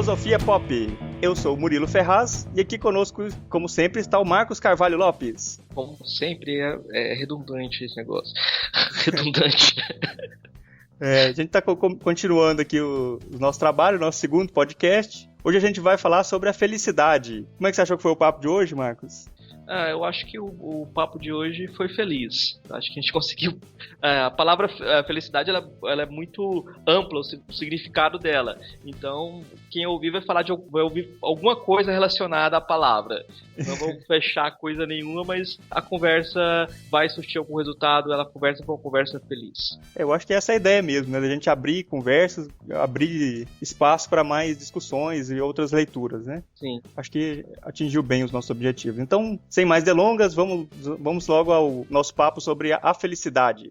Filosofia Pop. Eu sou o Murilo Ferraz e aqui conosco, como sempre, está o Marcos Carvalho Lopes. Como sempre, é redundante esse negócio. Redundante. A gente está continuando aqui o nosso trabalho, o nosso segundo podcast. Hoje a gente vai falar sobre a felicidade. Como é que você achou que foi o papo de hoje, Marcos? Eu acho que o papo de hoje foi feliz. Acho que a gente conseguiu. A palavra felicidade ela é muito ampla, o significado dela. Então, quem ouvir vai ouvir alguma coisa relacionada à palavra. Não vou fechar coisa nenhuma, mas a conversa vai surtir algum resultado. A conversa foi uma conversa feliz. Eu acho que essa é a ideia mesmo, né? A gente abrir conversas, abrir espaço para mais discussões e outras leituras, né? Sim. Acho que atingiu bem os nossos objetivos. Então, sem mais delongas, vamos logo ao nosso papo sobre a felicidade.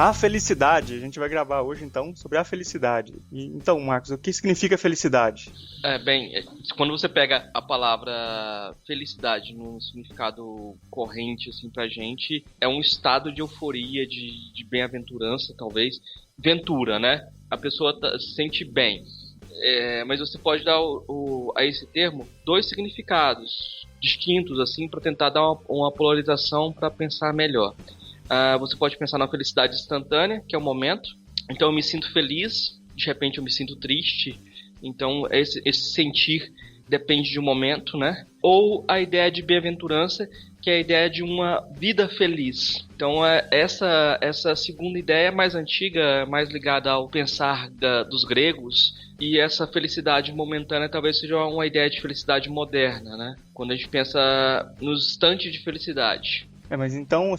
A felicidade, a gente vai gravar hoje então sobre a felicidade. Então, Marcos, o que significa felicidade? Quando você pega a palavra felicidade num significado corrente assim pra gente, é um estado de euforia, de bem-aventurança, talvez. Ventura, né? A pessoa se sente bem. Mas você pode dar a esse termo dois significados distintos assim para tentar dar uma polarização para pensar melhor. Você pode pensar na felicidade instantânea, que é o momento. Então eu me sinto feliz, de repente eu me sinto triste. Então esse sentir depende de um momento, né? Ou a ideia de bem-aventurança, que é a ideia de uma vida feliz. Então essa segunda ideia é mais antiga, mais ligada ao pensar dos gregos. E essa felicidade momentânea talvez seja uma ideia de felicidade moderna, né? Quando a gente pensa nos instantes de felicidade. Mas então,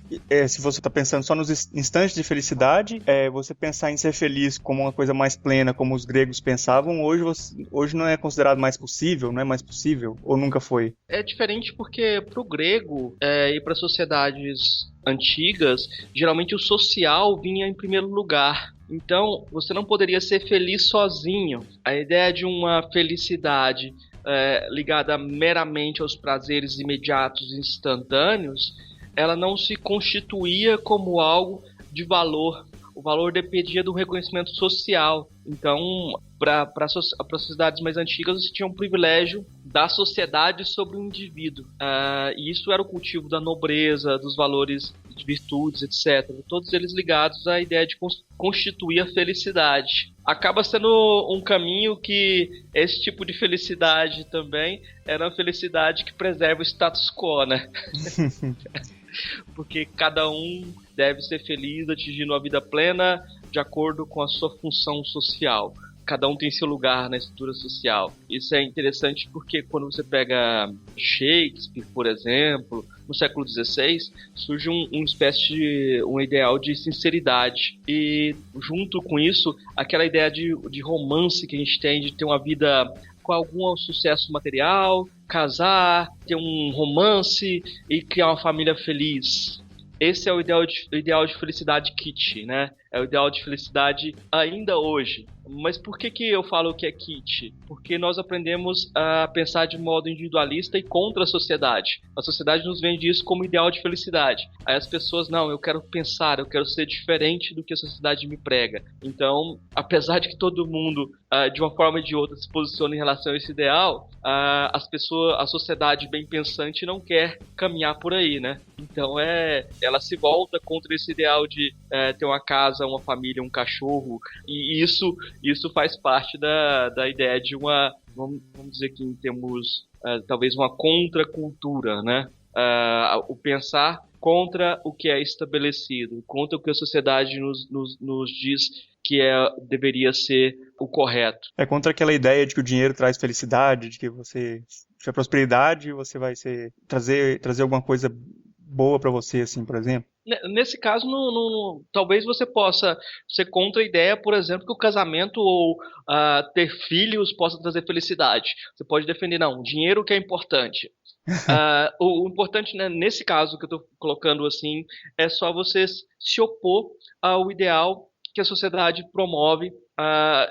se você está pensando só nos instantes de felicidade, você pensar em ser feliz como uma coisa mais plena, como os gregos pensavam, hoje não é considerado mais possível, não é mais possível? Ou nunca foi? É diferente porque para o grego e para sociedades antigas, geralmente o social vinha em primeiro lugar. Então, você não poderia ser feliz sozinho. A ideia de uma felicidade ligada meramente aos prazeres imediatos e instantâneos, ela não se constituía como algo de valor. O valor dependia do reconhecimento social. Então, para sociedades mais antigas, você tinha um privilégio da sociedade sobre o indivíduo. E isso era o cultivo da nobreza, dos valores de virtudes, etc. Todos eles ligados à ideia de constituir a felicidade. Acaba sendo um caminho que esse tipo de felicidade também era uma felicidade que preserva o status quo, né? Porque cada um deve ser feliz atingindo a vida plena de acordo com a sua função social. Cada um tem seu lugar na estrutura social. Isso é interessante porque quando você pega Shakespeare, por exemplo, no século XVI, surge um ideal de sinceridade. E junto com isso, aquela ideia de romance que a gente tem, de ter uma vida com algum sucesso material, casar, ter um romance e criar uma família feliz. Esse é o ideal de felicidade kitsch, né? É o ideal de felicidade ainda hoje. Mas por que eu falo que é kitsch? Porque nós aprendemos a pensar de modo individualista e contra a sociedade. A sociedade nos vende isso como ideal de felicidade. Aí as pessoas, não, eu quero pensar, eu quero ser diferente do que a sociedade me prega. Então, apesar de que todo mundo, de uma forma ou de outra, se posiciona em relação a esse ideal, a sociedade bem pensante não quer caminhar por aí, né? Então, ela se volta contra esse ideal de ter uma casa, uma família, um cachorro, e isso faz parte da ideia de uma, vamos dizer aqui em termos, talvez uma contracultura, né? O pensar contra o que é estabelecido, contra o que a sociedade nos diz que deveria ser o correto. É contra aquela ideia de que o dinheiro traz felicidade, de que você tiver prosperidade, você vai trazer alguma coisa boa para você, assim, por exemplo. Nesse caso, talvez você possa ser contra a ideia, por exemplo, que o casamento ou ter filhos possa trazer felicidade. Você pode defender, não, dinheiro que é importante. O importante, né, nesse caso que eu estou colocando assim, é só você se opor ao ideal que a sociedade promove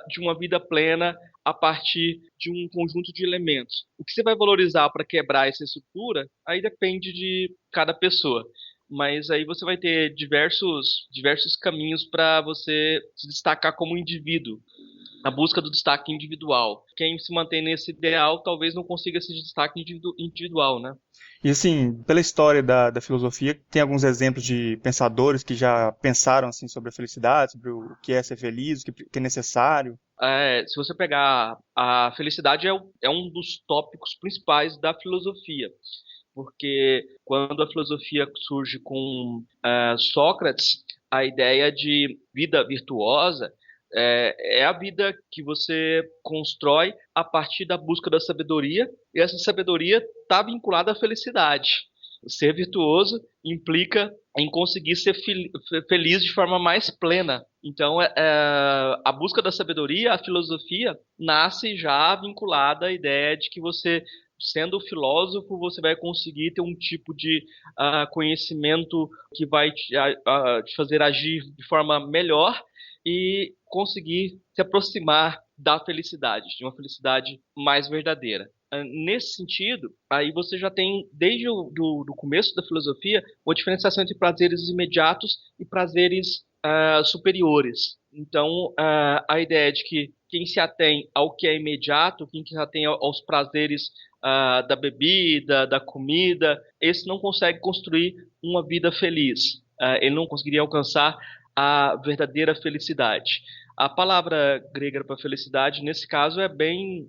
de uma vida plena a partir de um conjunto de elementos. O que você vai valorizar para quebrar essa estrutura, aí depende de cada pessoa. Mas aí você vai ter diversos caminhos para você se destacar como indivíduo, a busca do destaque individual. Quem se mantém nesse ideal talvez não consiga esse destaque individual, né? E assim, pela história da filosofia, tem alguns exemplos de pensadores que já pensaram assim sobre a felicidade, sobre o que é ser feliz, o que é necessário. Se você pegar a felicidade é um dos tópicos principais da filosofia, porque quando a filosofia surge com Sócrates, a ideia de vida virtuosa é a vida que você constrói a partir da busca da sabedoria, e essa sabedoria está vinculada à felicidade. Ser virtuoso implica em conseguir ser feliz de forma mais plena. Então, a busca da sabedoria, a filosofia, nasce já vinculada à ideia de que você, sendo filósofo, você vai conseguir ter um tipo de conhecimento que vai te fazer agir de forma melhor e conseguir se aproximar da felicidade, de uma felicidade mais verdadeira. Nesse sentido, aí você já tem, desde do começo da filosofia, uma diferenciação entre prazeres imediatos e prazeres superiores. Então, a ideia de que quem se atém ao que é imediato, quem se atém aos prazeres da bebida, da comida, esse não consegue construir uma vida feliz. Ele não conseguiria alcançar a verdadeira felicidade. A palavra grega para felicidade, nesse caso, é bem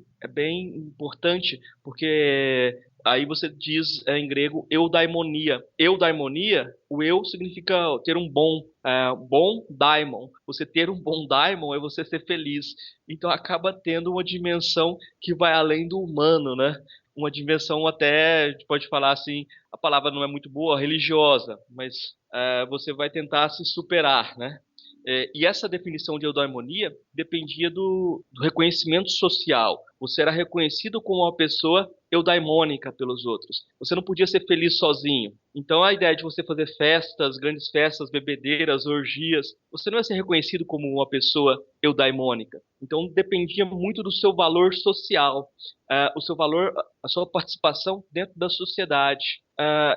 importante, porque aí você diz em grego eudaimonia. Eudaimonia, o eu significa ter um bom daimon. Você ter um bom daimon é você ser feliz. Então acaba tendo uma dimensão que vai além do humano, né? Uma dimensão até, a gente pode falar assim, a palavra não é muito boa, religiosa, mas você vai tentar se superar, né? E essa definição de eudaimonia dependia do reconhecimento social. Você era reconhecido como uma pessoa eudaimônica pelos outros. Você não podia ser feliz sozinho. Então a ideia de você fazer festas, grandes festas, bebedeiras, orgias, você não ia ser reconhecido como uma pessoa eudaimônica. Então dependia muito do seu valor social, o seu valor, a sua participação dentro da sociedade.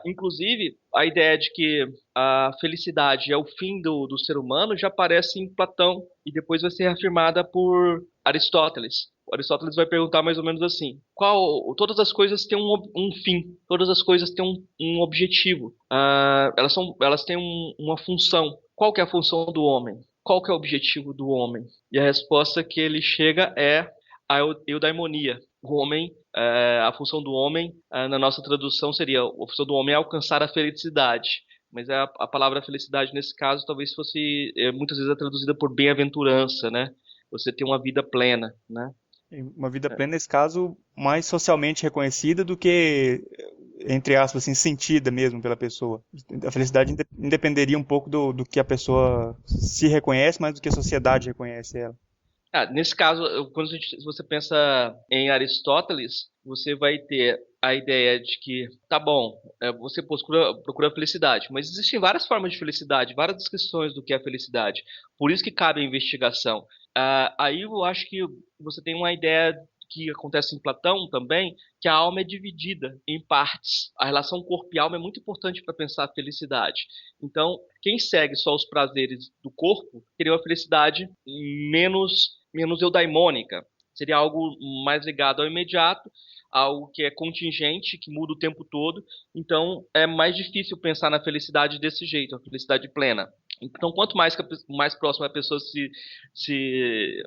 Inclusive, a ideia de que a felicidade é o fim do ser humano já aparece em Platão e depois vai ser reafirmada por Aristóteles. Aristóteles vai perguntar mais ou menos assim: todas as coisas têm um fim, todas as coisas têm um objetivo. Elas têm uma função. Qual que é a função do homem? Qual que é o objetivo do homem? E a resposta que ele chega é a eudaimonia. O homem, a função do homem, na nossa tradução seria: a função do homem é alcançar a felicidade. Mas a palavra felicidade nesse caso talvez fosse muitas vezes é traduzida por bem-aventurança, né? Você ter uma vida plena, né? Uma vida plena, nesse caso, mais socialmente reconhecida do que, entre aspas, assim, sentida mesmo pela pessoa. A felicidade independeria um pouco do que a pessoa se reconhece, mais do que a sociedade reconhece ela. Nesse caso, se você pensa em Aristóteles, você vai ter a ideia de que, tá bom, você procura felicidade, mas existem várias formas de felicidade, várias descrições do que é felicidade. Por isso que cabe a investigação. Aí eu acho que você tem uma ideia que acontece em Platão também, que a alma é dividida em partes. A relação corpo e alma é muito importante para pensar a felicidade. Então, quem segue só os prazeres do corpo teria uma felicidade menos eudaimônica. Seria algo mais ligado ao imediato, algo que é contingente, que muda o tempo todo. Então, é mais difícil pensar na felicidade desse jeito, a felicidade plena. Então, quanto mais próxima a pessoa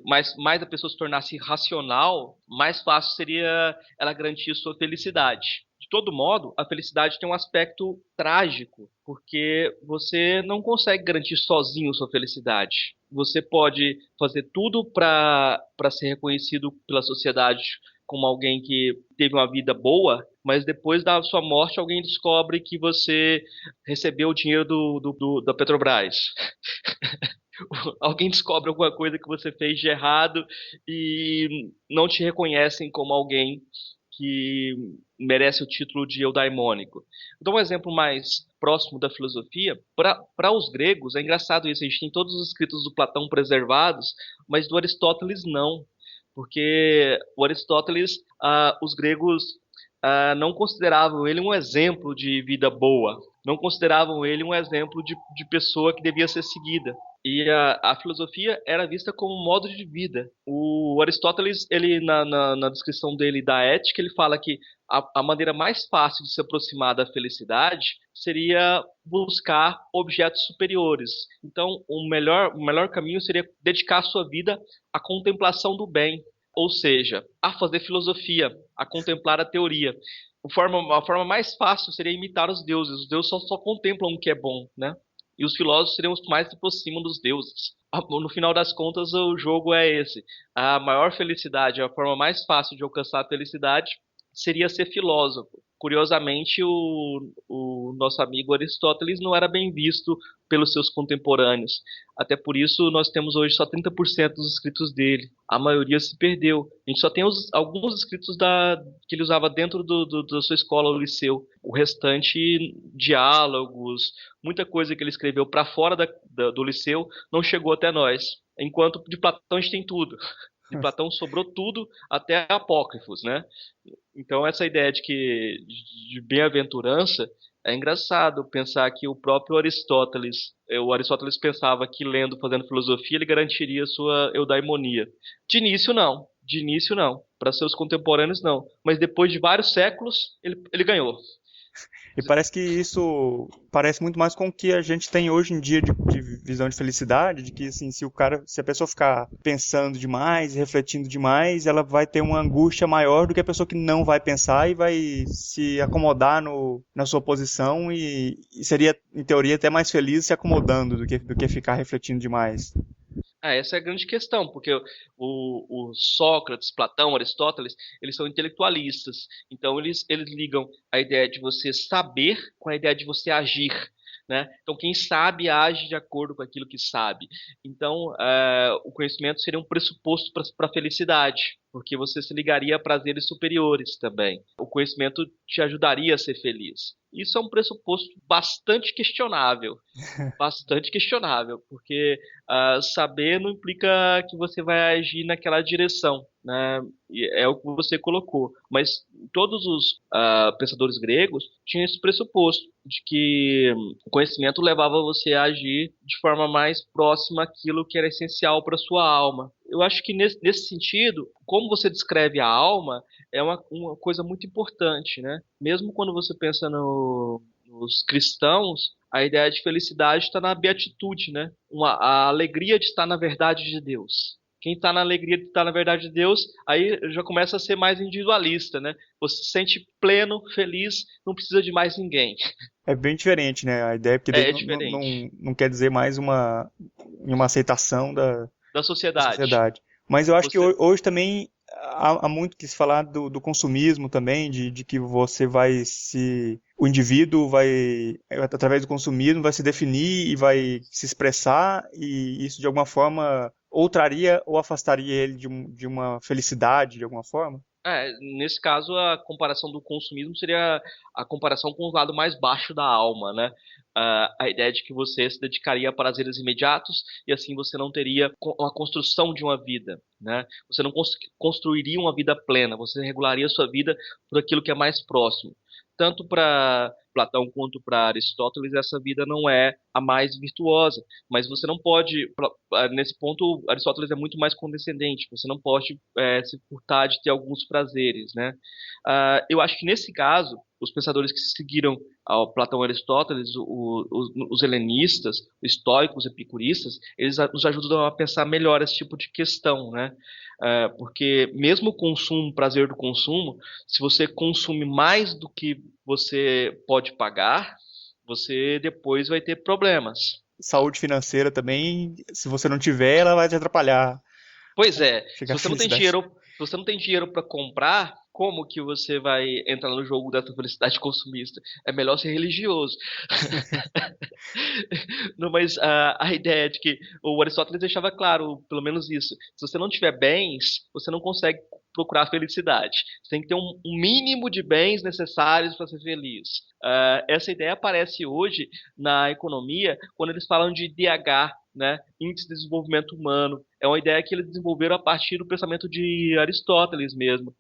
mais a pessoa se tornasse racional, mais fácil seria ela garantir sua felicidade. De todo modo, a felicidade tem um aspecto trágico, porque você não consegue garantir sozinho sua felicidade. Você pode fazer tudo para ser reconhecido pela sociedade como alguém que teve uma vida boa, mas depois da sua morte alguém descobre que você recebeu o dinheiro da Petrobras. Alguém descobre alguma coisa que você fez de errado e não te reconhecem como alguém que merece o título de eudaimônico. Vou dar um exemplo mais próximo da filosofia. Para os gregos, é engraçado isso, a gente tem todos os escritos do Platão preservados, mas do Aristóteles não. porque o Aristóteles, os gregos não consideravam ele um exemplo de vida boa, não consideravam ele um exemplo de pessoa que devia ser seguida. E a filosofia era vista como um modo de vida. O Aristóteles, ele na descrição dele da ética, ele fala que a maneira mais fácil de se aproximar da felicidade seria buscar objetos superiores. Então, o melhor caminho seria dedicar a sua vida à contemplação do bem, ou seja, a fazer filosofia, a contemplar a teoria. A forma mais fácil seria imitar os deuses. Os deuses só contemplam o que é bom, né? E os filósofos seriam os que mais se aproximam dos deuses. No final das contas, o jogo é esse. A maior felicidade, a forma mais fácil de alcançar a felicidade seria ser filósofo. Curiosamente, o nosso amigo Aristóteles não era bem visto pelos seus contemporâneos. Até por isso, nós temos hoje só 30% dos escritos dele. A maioria se perdeu. A gente só tem alguns escritos que ele usava dentro da sua escola, o liceu. O restante, diálogos, muita coisa que ele escreveu para fora do liceu não chegou até nós. Enquanto de Platão a gente tem tudo. De Platão sobrou tudo, até apócrifos, né? Então essa ideia de bem-aventurança é engraçado pensar que o Aristóteles pensava que lendo, fazendo filosofia, ele garantiria sua eudaimonia. De início não, para seus contemporâneos não, mas depois de vários séculos ele ganhou. E parece que isso parece muito mais com o que a gente tem hoje em dia de visão de felicidade, de que assim, se a pessoa ficar pensando demais, refletindo demais, ela vai ter uma angústia maior do que a pessoa que não vai pensar e vai se acomodar na sua posição e seria, em teoria, até mais feliz se acomodando do que ficar refletindo demais. Essa é a grande questão, porque o Sócrates, Platão, Aristóteles, eles são intelectualistas. Então, eles ligam a ideia de você saber com a ideia de você agir, né? Então, quem sabe age de acordo com aquilo que sabe. Então, o conhecimento seria um pressuposto para a felicidade, porque você se ligaria a prazeres superiores também. O conhecimento te ajudaria a ser feliz. Isso é um pressuposto bastante questionável, porque saber não implica que você vai agir naquela direção, né? E é o que você colocou. Mas todos os pensadores gregos tinham esse pressuposto de que o conhecimento levava você a agir de forma mais próxima àquilo que era essencial para sua alma. Eu acho que nesse sentido, como você descreve a alma, é uma coisa muito importante, né? Mesmo quando você pensa nos cristãos, a ideia de felicidade está na beatitude, né? A alegria de estar na verdade de Deus. Quem está na alegria de estar na verdade de Deus, aí já começa a ser mais individualista, né? Você se sente pleno, feliz, não precisa de mais ninguém. É bem diferente, né? A ideia, porque daí É diferente. não quer dizer mais uma aceitação da Da sociedade. sociedade. Mas eu acho que Você, hoje também há muito que se falar do consumismo também, de que você o indivíduo vai, através do consumismo, vai se definir e vai se expressar, e isso de alguma forma ou traria ou afastaria ele de uma felicidade, de alguma forma. Nesse caso, a comparação do consumismo seria a comparação com o lado mais baixo da alma, né? A ideia de que você se dedicaria a prazeres imediatos e assim você não teria uma construção de uma vida, né? Você não construiria uma vida plena, você regularia a sua vida por aquilo que é mais próximo. Tanto para Platão quanto para Aristóteles, essa vida não é a mais virtuosa, mas você não pode, nesse ponto, Aristóteles é muito mais condescendente, você não pode se furtar de ter alguns prazeres, né? Eu acho que nesse caso, os pensadores que seguiram ao Platão e Aristóteles, os helenistas, os estoicos, epicuristas, eles nos ajudam a pensar melhor esse tipo de questão, né? Porque mesmo o consumo, o prazer do consumo, se você consome mais do que você pode pagar, você depois vai ter problemas. Saúde financeira também, se você não tiver, ela vai te atrapalhar Pois é, se chegar à você não tem felicidade. dinheiro, se você não tem dinheiro para comprar, como que você vai entrar no jogo dessa felicidade consumista? É melhor ser religioso. Não, mas a ideia de que o Aristóteles deixava claro, pelo menos isso. Se você não tiver bens, você não consegue procurar felicidade. Você tem que ter um mínimo de bens necessários para ser feliz. Essa ideia aparece hoje na economia quando eles falam de IDH, né? Índice de Desenvolvimento Humano. É uma ideia que eles desenvolveram a partir do pensamento de Aristóteles mesmo.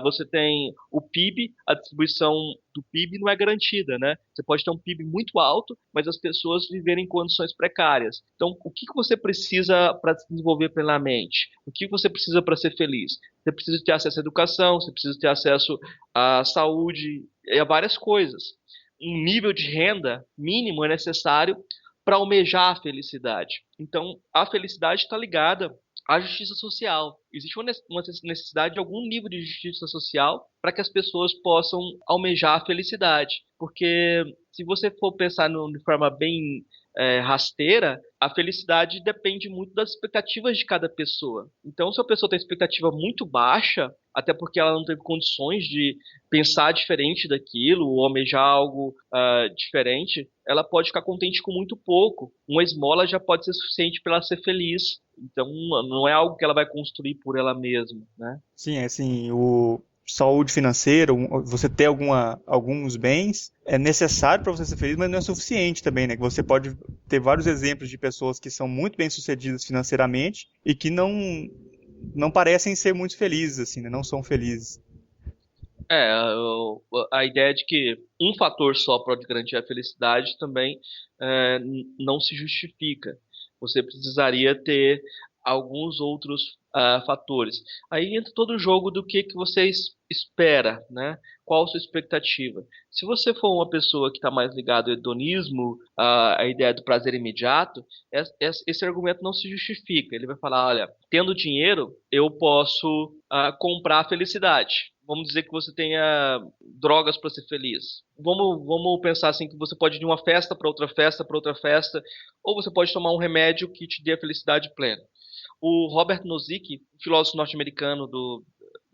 Você tem o PIB, a distribuição do PIB não é garantida, né? Você pode ter um PIB muito alto, mas as pessoas viverem em condições precárias. Então, o que você precisa para se desenvolver plenamente? O que você precisa para ser feliz? Você precisa ter acesso à educação, você precisa ter acesso à saúde e a várias coisas. Um nível de renda mínimo é necessário para almejar a felicidade. Então, a felicidade está ligada à justiça social. Existe uma necessidade de algum nível de justiça social para que as pessoas possam almejar a felicidade. Porque se você for pensar de forma bem rasteira, a felicidade depende muito das expectativas de cada pessoa. Então, se a pessoa tem expectativa muito baixa, até porque ela não teve condições de pensar diferente daquilo, ou almejar algo diferente, ela pode ficar contente com muito pouco. Uma esmola já pode ser suficiente para ela ser feliz. Então, não é algo que ela vai construir por ela mesma, né? Sim, é assim, o saúde financeira, você ter alguns bens é necessário para você ser feliz, mas não é suficiente também, né? Que você pode ter vários exemplos de pessoas que são muito bem-sucedidas financeiramente e que não parecem ser muito felizes, assim, né? Não são felizes. A ideia de que um fator só pode garantir a felicidade também não se justifica. Você precisaria ter alguns outros fatores. Aí entra todo o jogo do que você espera, né? Qual a sua expectativa? Se você for uma pessoa que está mais ligada ao hedonismo, à ideia do prazer imediato, esse argumento não se justifica. Ele vai falar, olha, tendo dinheiro, eu posso comprar a felicidade. Vamos dizer que você tenha drogas para ser feliz. Vamos pensar assim que você pode ir de uma festa para outra festa para outra festa, ou você pode tomar um remédio que te dê a felicidade plena. O Robert Nozick, filósofo norte-americano do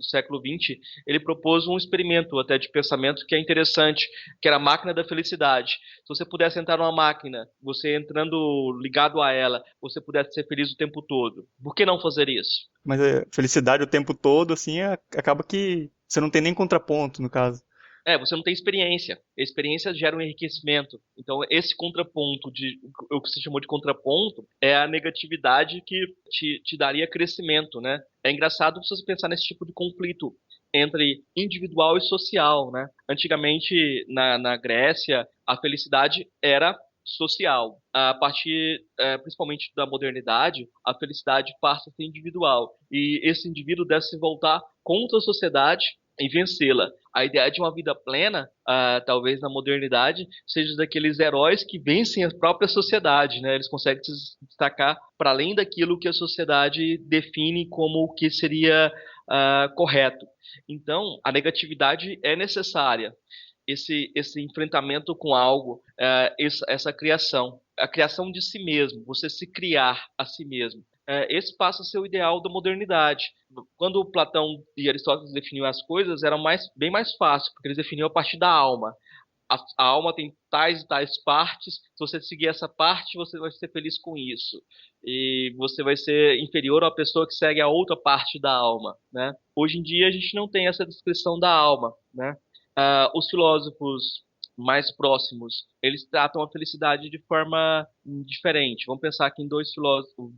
século XX, ele propôs um experimento até de pensamento que é interessante, que era a máquina da felicidade. Se você pudesse entrar numa máquina, você entrando ligado a ela, você pudesse ser feliz o tempo todo. Por que não fazer isso? Mas a felicidade o tempo todo, assim, acaba que você não tem nem contraponto, no caso. Você não tem experiência. A experiência gera um enriquecimento. Então, esse contraponto, o que se chamou de contraponto, é a negatividade que te daria crescimento, né? É engraçado você pensar nesse tipo de conflito entre individual e social, né? Antigamente, na Grécia, a felicidade era social. A partir, principalmente da modernidade, a felicidade passa a ser individual. E esse indivíduo deve se voltar contra a sociedade e vencê-la. A ideia de uma vida plena, talvez na modernidade, seja daqueles heróis que vencem a própria sociedade, né? Eles conseguem se destacar para além daquilo que a sociedade define como o que seria correto. Então, a negatividade é necessária. Esse enfrentamento com algo, essa criação, a criação de si mesmo, você se criar a si mesmo. Esse passa a ser o ideal da modernidade. Quando Platão e Aristóteles definiam as coisas, era bem mais fácil, porque eles definiam a partir da alma. A alma tem tais e tais partes, se você seguir essa parte, você vai ser feliz com isso. E você vai ser inferior à pessoa que segue a outra parte da alma, né? Hoje em dia, a gente não tem essa descrição da alma, né? Os filósofos mais próximos, eles tratam a felicidade de forma diferente. Vamos pensar aqui em dois filósofos,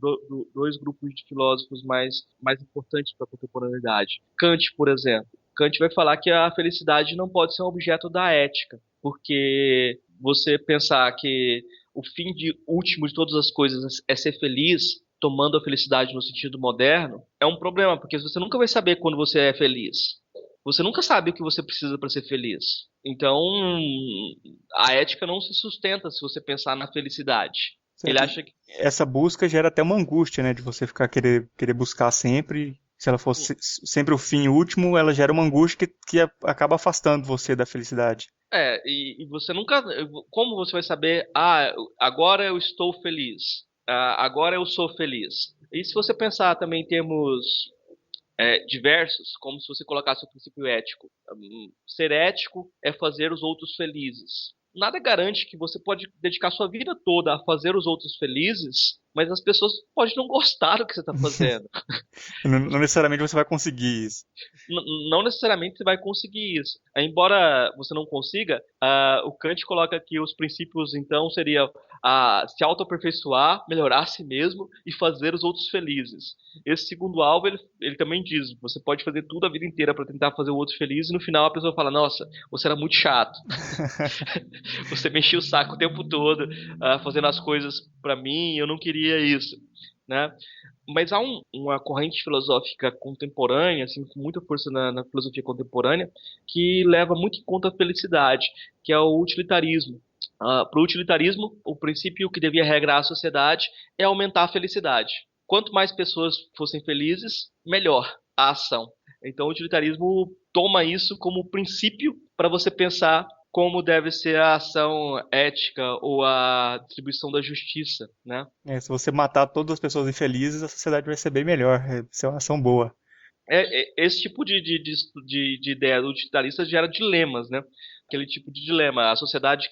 dois grupos de filósofos mais importantes para a contemporaneidade. Kant, por exemplo. Kant vai falar que a felicidade não pode ser um objeto da ética, porque você pensar que o fim último de todas as coisas é ser feliz, tomando a felicidade no sentido moderno, é um problema, porque você nunca vai saber quando você é feliz. Você nunca sabe o que você precisa para ser feliz. Então, a ética não se sustenta se você pensar na felicidade. Ele Certo? acha que Essa busca gera até uma angústia, né? De você ficar querer buscar sempre. Se ela fosse sempre o fim último, ela gera uma angústia que acaba afastando você da felicidade. e você nunca. Como você vai saber, agora eu estou feliz, agora eu sou feliz? E se você pensar também em termos diversos, como se você colocasse o princípio ético. Ser ético é fazer os outros felizes. Nada garante que você pode dedicar sua vida toda a fazer os outros felizes, mas as pessoas podem não gostar do que você está fazendo. Não necessariamente você vai conseguir isso. Não necessariamente você vai conseguir isso. Embora você não consiga, o Kant coloca que os princípios, então, seria se autoaperfeiçoar, melhorar a si mesmo e fazer os outros felizes. Esse segundo alvo, ele também diz, você pode fazer tudo a vida inteira para tentar fazer o outro feliz e no final a pessoa fala, nossa, você era muito chato. Você mexia o saco o tempo todo, fazendo as coisas para mim, eu não queria isso, né? Mas há uma corrente filosófica contemporânea, assim, com muita força na filosofia contemporânea, que leva muito em conta a felicidade, que é o utilitarismo. Para o utilitarismo, o princípio que devia regrar a sociedade é aumentar a felicidade. Quanto mais pessoas fossem felizes, melhor a ação. Então, o utilitarismo toma isso como princípio para você pensar como deve ser a ação ética ou a distribuição da justiça, né? Se você matar todas as pessoas infelizes, a sociedade vai ser bem melhor. Isso é uma ação boa. Esse tipo de ideia utilitarista gera dilemas, né? Aquele tipo de dilema. A sociedade,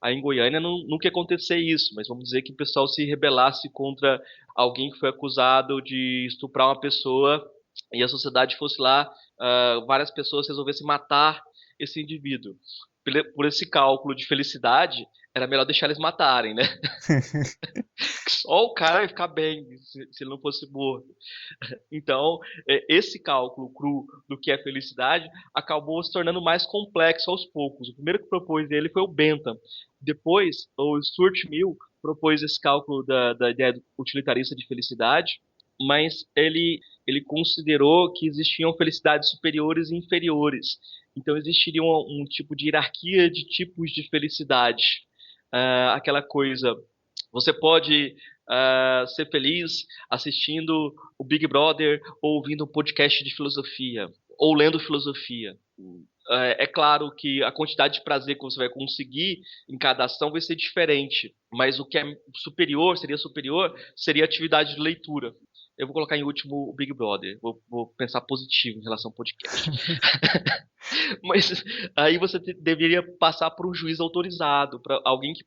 aí em Goiânia, nunca ia acontecer isso, mas vamos dizer que o pessoal se rebelasse contra alguém que foi acusado de estuprar uma pessoa e a sociedade fosse lá, várias pessoas resolvessem matar esse indivíduo. Por esse cálculo de felicidade, era melhor deixar eles matarem, né? Só o cara ia ficar bem se ele não fosse morto. Então, esse cálculo cru do que é felicidade acabou se tornando mais complexo aos poucos. O primeiro que propôs ele foi o Bentham. Depois, o Stuart Mill propôs esse cálculo da ideia utilitarista de felicidade, mas ele considerou que existiam felicidades superiores e inferiores. Então, existiria um tipo de hierarquia de tipos de felicidade. Aquela coisa, você pode ser feliz assistindo o Big Brother ou ouvindo um podcast de filosofia ou lendo filosofia. É claro que a quantidade de prazer que você vai conseguir em cada ação vai ser diferente, mas o que é superior, seria a atividade de leitura. Eu vou colocar em último o Big Brother. Vou pensar positivo em relação ao podcast. Mas aí você deveria passar por um juiz autorizado, para alguém que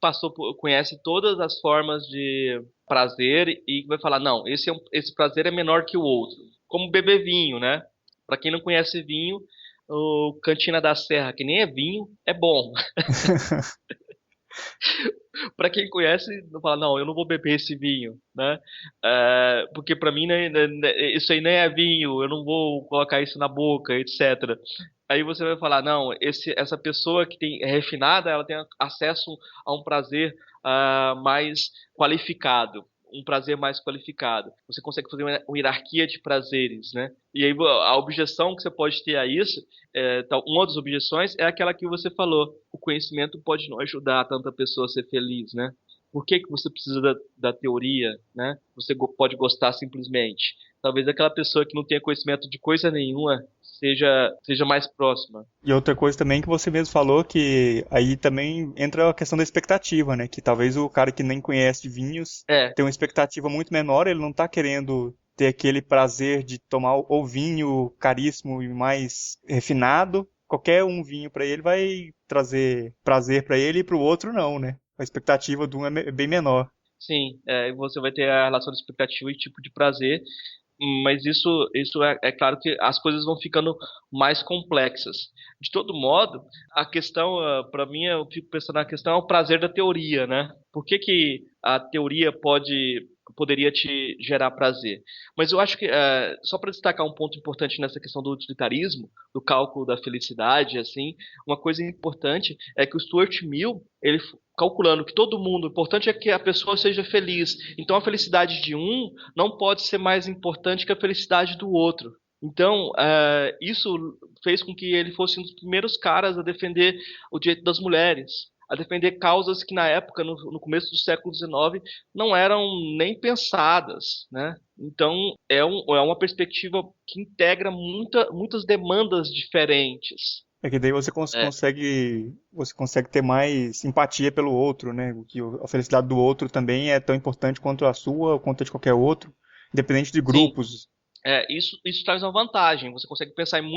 conhece todas as formas de prazer e vai falar, não, esse prazer é menor que o outro. Como beber vinho, né? Para quem não conhece vinho, o Cantina da Serra, que nem é vinho, é bom. Para quem conhece, não fala, não, eu não vou beber esse vinho, né? Porque para mim isso aí nem é vinho, eu não vou colocar isso na boca, etc. Aí você vai falar, não, essa pessoa que é refinada, ela tem acesso a um prazer mais qualificado. Um prazer mais qualificado. Você consegue fazer uma hierarquia de prazeres, né? E aí a objeção que você pode ter a isso, uma das objeções é aquela que você falou. O conhecimento pode não ajudar tanta pessoa a ser feliz, né? Por que você precisa da teoria, né? Você pode gostar simplesmente. Talvez aquela pessoa que não tenha conhecimento de coisa nenhuma seja mais próxima. E outra coisa também que você mesmo falou, que aí também entra a questão da expectativa, né? Que talvez o cara que nem conhece de vinhos É, tem uma expectativa muito menor, ele não tá querendo ter aquele prazer de tomar o vinho caríssimo e mais refinado. Qualquer um vinho para ele vai trazer prazer para ele e para o outro não, né? A expectativa de um é bem menor. sim. Você vai ter a relação de expectativa e tipo de prazer. Mas isso é claro que as coisas vão ficando mais complexas. De todo modo, a questão, para mim, eu fico pensando na questão é o prazer da teoria, né? Por que a teoria poderia te gerar prazer? Mas eu acho que, só para destacar um ponto importante nessa questão do utilitarismo, do cálculo da felicidade, assim, uma coisa importante é que o Stuart Mill, ele calculando que todo mundo, o importante é que a pessoa seja feliz. Então a felicidade de um não pode ser mais importante que a felicidade do outro. Então, isso fez com que ele fosse um dos primeiros caras a defender o direito das mulheres, a defender causas que na época, no começo do século XIX, não eram nem pensadas, né? Então, é uma perspectiva que integra muitas demandas diferentes. É que daí É, você consegue ter mais simpatia pelo outro, né? Que a felicidade do outro também é tão importante quanto a sua ou quanto a de qualquer outro, independente de sim, grupos. isso traz uma vantagem. Você consegue pensar em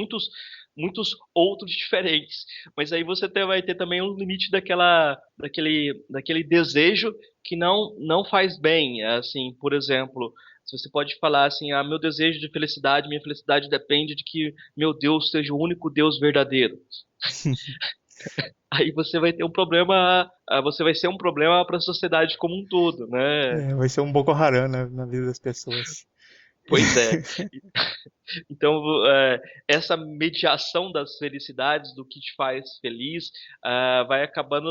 muitos outros diferentes. Mas aí você vai ter também um limite daquele desejo que não faz bem. Assim, por exemplo, Se você pode falar assim, meu desejo de felicidade, minha felicidade depende de que meu Deus seja o único Deus verdadeiro. Aí você vai ter um problema, você vai ser um problema para a sociedade como um todo, né? Vai ser um Boko Haram na vida das pessoas. Pois é. Então, essa mediação das felicidades, do que te faz feliz, vai acabando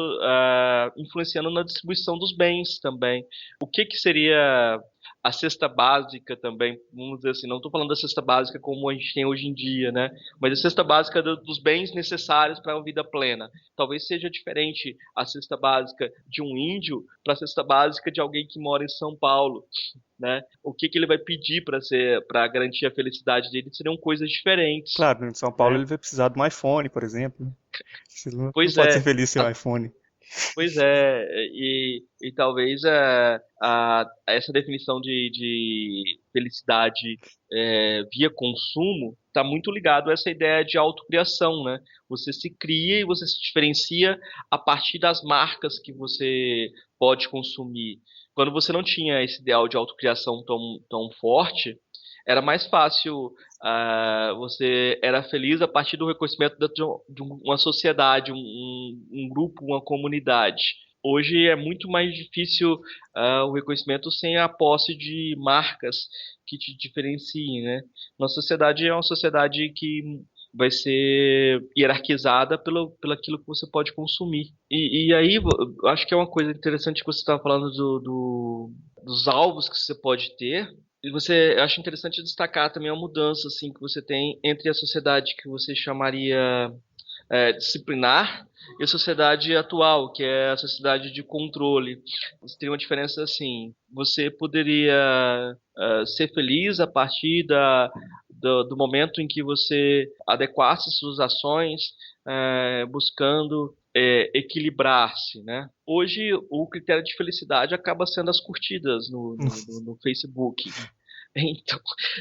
influenciando na distribuição dos bens também. O que seria a cesta básica também? Vamos dizer assim, não estou falando da cesta básica como a gente tem hoje em dia, né? Mas a cesta básica dos bens necessários para uma vida plena. Talvez seja diferente a cesta básica de um índio para a cesta básica de alguém que mora em São Paulo. Né? O que ele vai pedir para garantir a felicidade dele seriam coisas diferentes. Claro, em São Paulo né? ele vai precisar de um iPhone, por exemplo. Você não Pois pode é, ser feliz sem um iPhone. pois é, e talvez essa definição de felicidade via consumo está muito ligado a essa ideia de autocriação, né? Você se cria e você se diferencia a partir das marcas que você pode consumir. Quando você não tinha esse ideal de autocriação tão forte, era mais fácil, você era feliz a partir do reconhecimento de uma sociedade, um grupo, uma comunidade. Hoje é muito mais difícil o reconhecimento sem a posse de marcas que te diferenciem, né? Nossa sociedade é uma sociedade que vai ser hierarquizada pelo aquilo que você pode consumir. E aí, eu acho que é uma coisa interessante que você estava falando dos alvos que você pode ter. E eu acho interessante destacar também a mudança assim, que você tem entre a sociedade que você chamaria disciplinar e a sociedade atual, que é a sociedade de controle. Você tem uma diferença assim, você poderia ser feliz a partir do momento em que você adequasse suas ações buscando equilibrar-se, né? Hoje o critério de felicidade acaba sendo as curtidas no Facebook.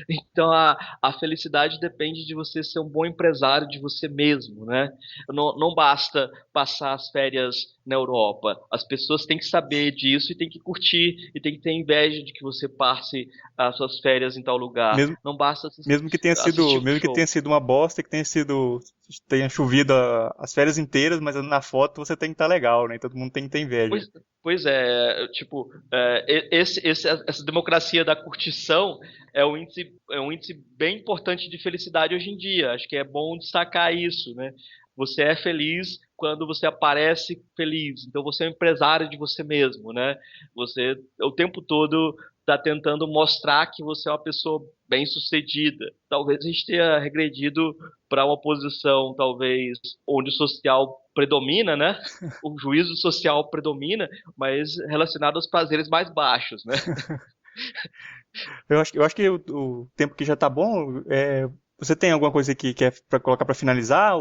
Então a felicidade depende de você ser um bom empresário de você mesmo, né? Não basta passar as férias na Europa. As pessoas têm que saber disso e têm que curtir e têm que ter inveja de que você passe as suas férias em tal lugar. Mesmo, Não basta mesmo que tenha assistir um show. sido uma bosta, que tenha chovido as férias inteiras, mas na foto você tem que estar legal, né? Todo mundo tem que ter inveja. Pois é, tipo, essa democracia da curtição é um índice bem importante de felicidade hoje em dia. Acho que é bom destacar isso, né? Você é feliz quando você aparece feliz. Então você é um empresário de você mesmo, né? Você o tempo todo está tentando mostrar que você é uma pessoa bem-sucedida. Talvez a gente tenha regredido para uma posição, talvez, onde o social predomina, né? O juízo social predomina, mas relacionado aos prazeres mais baixos, né? Eu acho que o tempo que já tá bom. Você tem alguma coisa que quer para colocar para finalizar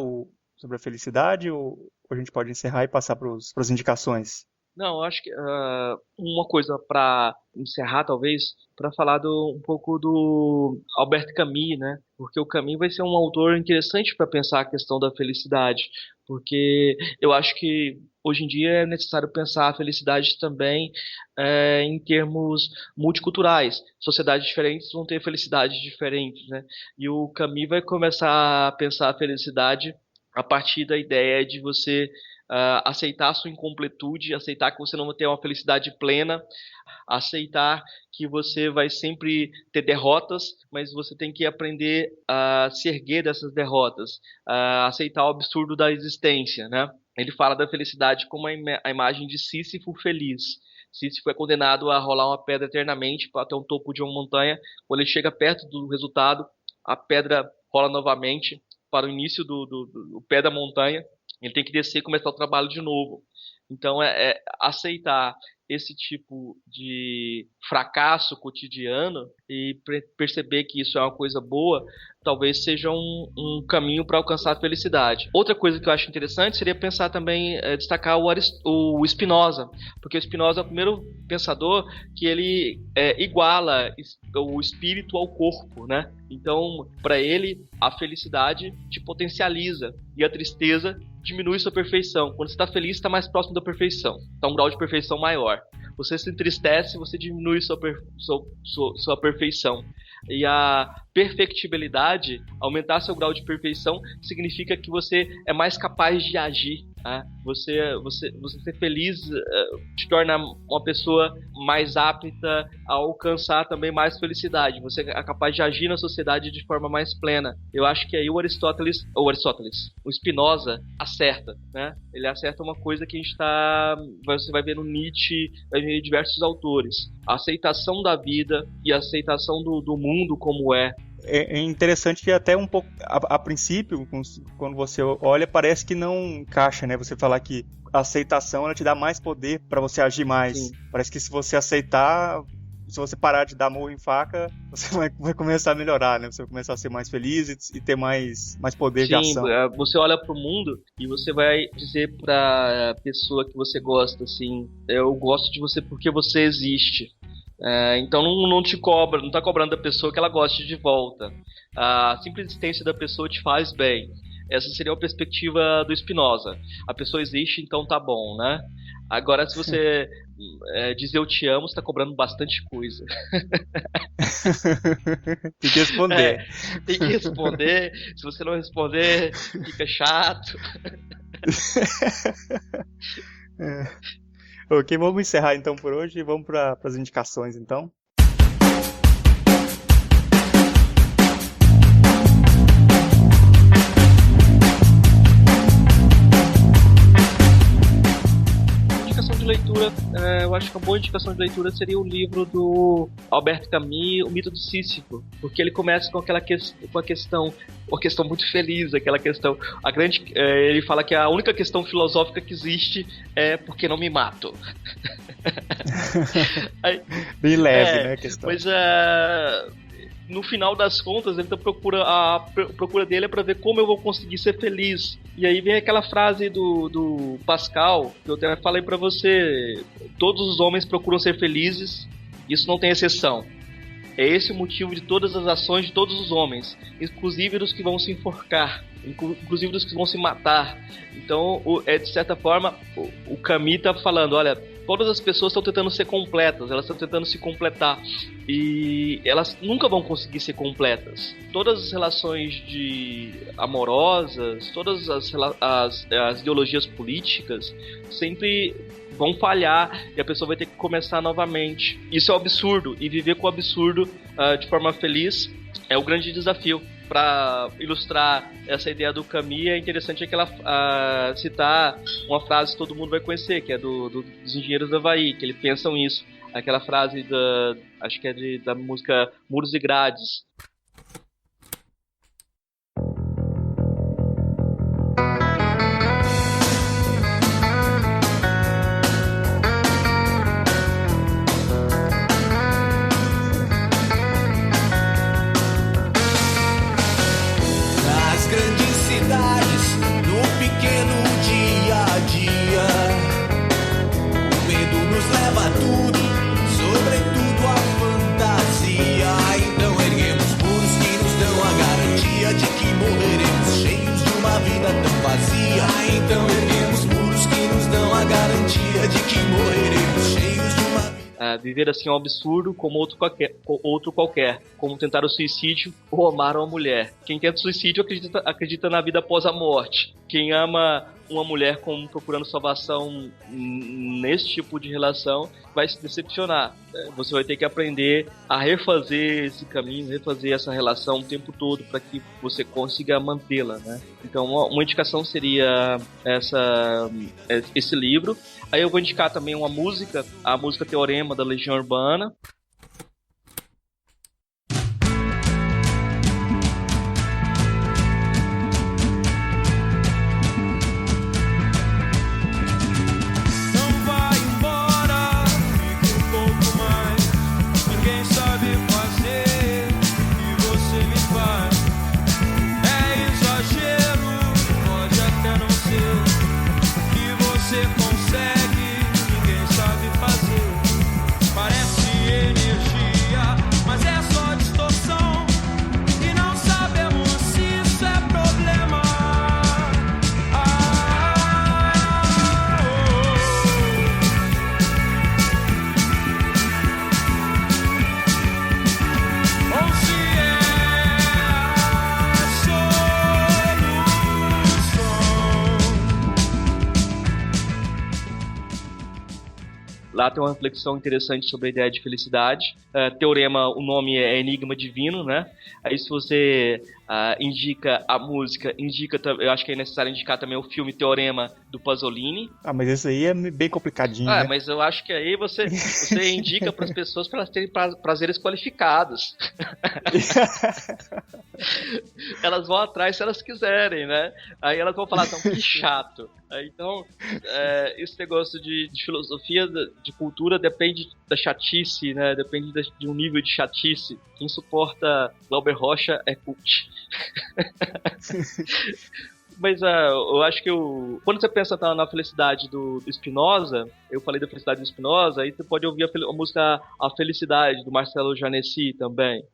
sobre a felicidade, ou a gente pode encerrar e passar para as indicações? Não, eu acho que uma coisa para encerrar, talvez, para falar um pouco do Albert Camus, né? Porque o Camus vai ser um autor interessante para pensar a questão da felicidade, porque eu acho que hoje em dia é necessário pensar a felicidade também em termos multiculturais. Sociedades diferentes vão ter felicidades diferentes, né? E o Camus vai começar a pensar a felicidade a partir da ideia de você aceitar a sua incompletude, aceitar que você não vai ter uma felicidade plena, aceitar que você vai sempre ter derrotas, mas você tem que aprender a se erguer dessas derrotas, aceitar o absurdo da existência, né? Ele fala da felicidade como a imagem de Sísifo feliz. Sísifo é condenado a rolar uma pedra eternamente até o topo de uma montanha. Quando ele chega perto do resultado, a pedra rola novamente para o início do pé da montanha. Ele tem que descer e começar o trabalho de novo. Então, aceitar esse tipo de fracasso cotidiano e perceber que isso é uma coisa boa, talvez seja um caminho para alcançar a felicidade. Outra coisa que eu acho interessante seria pensar também, destacar o Spinoza, porque o Spinoza é o primeiro pensador que ele iguala o espírito ao corpo, né? Então, para ele, a felicidade te potencializa e a tristeza diminui sua perfeição. Quando você está feliz, está mais próximo da perfeição. Está um grau de perfeição maior. Você se entristece, você diminui sua perfeição. E a perfectibilidade, aumentar seu grau de perfeição, significa que você é mais capaz de agir. Né? Você ser feliz te torna uma pessoa mais apta a alcançar também mais felicidade. Você é capaz de agir na sociedade de forma mais plena. Eu acho que aí o Spinoza acerta, né? Ele acerta uma coisa que você vai ver no Nietzsche, vai ver em diversos autores. A aceitação da vida e a aceitação do mundo como é. É interessante que até um pouco, a princípio, quando você olha, parece que não encaixa, né? Você falar que a aceitação, ela te dá mais poder para você agir mais. Sim. Parece que se você aceitar, se você parar de dar murro em faca, você vai começar a melhorar, né? Você vai começar a ser mais feliz e ter mais poder de ação. Sim, você olha pro mundo e você vai dizer pra pessoa que você gosta, assim, eu gosto de você porque você existe. Então não te cobra, não tá cobrando da pessoa que ela goste de volta. A simples existência da pessoa te faz bem. Essa seria a perspectiva do Spinoza. A pessoa existe, então tá bom, né? Agora, se você dizer eu te amo, você tá cobrando bastante coisa. Tem que responder. Tem que responder. Se você não responder, fica chato. Ok, vamos encerrar então por hoje e vamos para as indicações então. Indicação de leitura, eu acho que uma boa indicação de leitura seria o livro do Albert Camus, O Mito de Sísifo, porque ele começa com uma questão muito feliz, aquela questão, ele fala que a única questão filosófica que existe é por que não me mato. Aí, bem leve, né, a questão. Mas no final das contas, a procura dele é para ver como eu vou conseguir ser feliz. E aí vem aquela frase do Pascal, que eu até falei para você: todos os homens procuram ser felizes, isso não tem exceção. É esse o motivo de todas as ações de todos os homens, inclusive dos que vão se enforcar, inclusive dos que vão se matar. Então, de certa forma, o Camus está falando, olha, todas as pessoas estão tentando ser completas, elas estão tentando se completar, e elas nunca vão conseguir ser completas. Todas as relações amorosas, todas as ideologias políticas sempre vão falhar e a pessoa vai ter que começar novamente. Isso é um absurdo, e viver com o absurdo de forma feliz é o grande desafio. Para ilustrar essa ideia do Camus, é interessante citar uma frase que todo mundo vai conhecer, que é dos Engenheiros do Havaí, que eles pensam isso. Aquela frase acho que é da música Muros e Grades. Viver assim é um absurdo como outro qualquer, como tentar o suicídio ou amar uma mulher. Quem tenta o suicídio acredita na vida após a morte. Quem ama uma mulher como procurando salvação nesse tipo de relação vai se decepcionar. Você vai ter que aprender a refazer esse caminho, refazer essa relação o tempo todo para que você consiga mantê-la, né? Então uma indicação seria esse livro. Aí eu vou indicar também uma música, a música Teorema da Legião Urbana. Você consegue, ninguém sabe fazer. Parece ele Lá tem uma reflexão interessante sobre a ideia de felicidade. Teorema, o nome é Enigma Divino, né? Aí se você indica a música, eu acho que é necessário indicar também o filme Teorema do Pasolini. Mas esse aí é bem complicadinho, né? Mas eu acho que aí você indica para as pessoas para elas terem prazeres qualificados. Elas vão atrás se elas quiserem, né? Aí elas vão falar, então, que chato. Então, esse negócio de filosofia, de cultura, depende da chatice, né? Depende de um nível de chatice. Quem suporta Glauber Rocha é cult. Mas eu acho que quando você pensa na felicidade do Spinoza, eu falei da felicidade do Spinoza, aí você pode ouvir a música A Felicidade, do Marcelo Janesi também.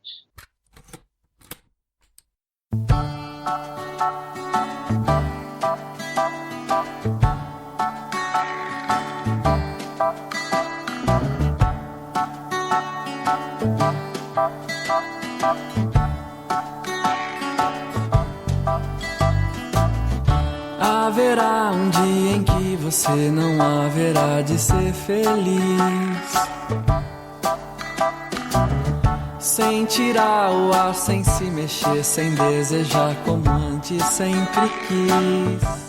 Haverá um dia em que você não haverá de ser feliz, sem tirar o ar, sem se mexer, sem desejar como antes sempre quis.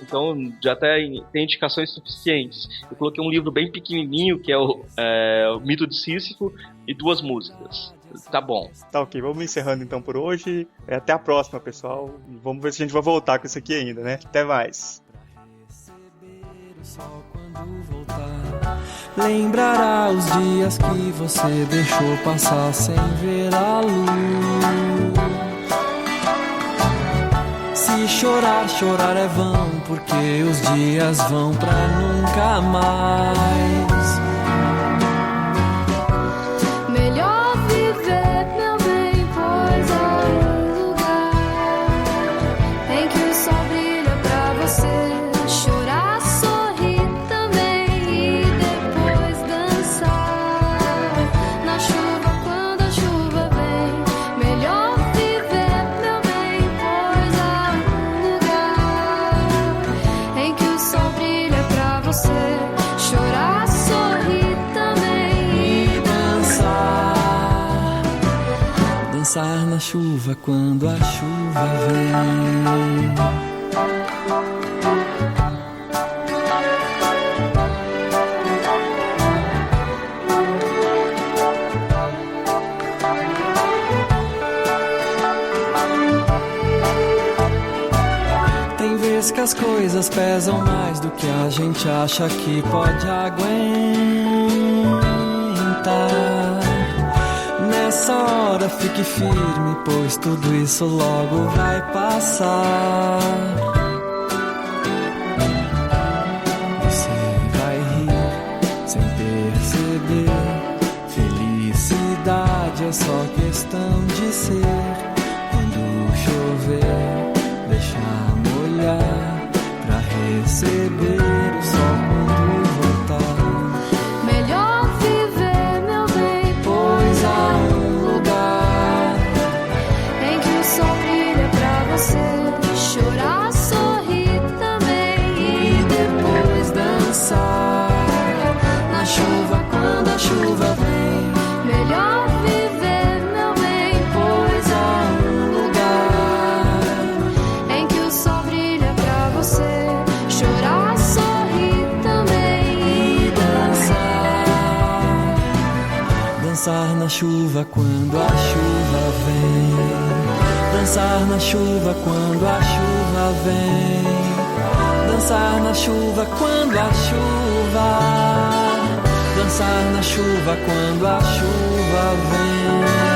Então já tem indicações suficientes. Eu coloquei um livro bem pequenininho, que é o Mito de Sísifo, e 2 músicas. Tá bom. Tá ok, vamos encerrando então por hoje. Até a próxima, pessoal. Vamos ver se a gente vai voltar com isso aqui ainda, né? Até mais. Lembrará os dias que você deixou passar sem ver a luz. Se chorar, chorar é vão, porque os dias vão pra nunca mais. Melhor viver, meu bem, pois há um lugar em que o sol brilha pra você chorar, sorrir também e depois dançar na chuva quando a chuva vem. Melhor viver, meu bem, pois há um lugar em que o sol brilha pra você chorar, sorrir também e dançar na chuva quando a chuva vem. Tem vezes que as coisas pesam mais do que a gente acha que pode aguentar. Nessa hora fique firme, pois tudo isso logo vai passar. Você vai rir sem perceber. Felicidade é só questão de ser. Quando chover, deixa molhar pra receber o sol quando voltar. melhor viver, meu bem, pois há um lugar em que o sol brilha pra você chorar, sorrir também e depois dançar na chuva quando a chuva vem. Melhor viver, meu bem, pois há um lugar em que o sol brilha pra você chorar, sorrir também e dançar. Dançar na chuva quando a chuva vem. Dançar na chuva quando a chuva vem. Dançar na chuva quando a chuva. Dançar na chuva quando a chuva vem.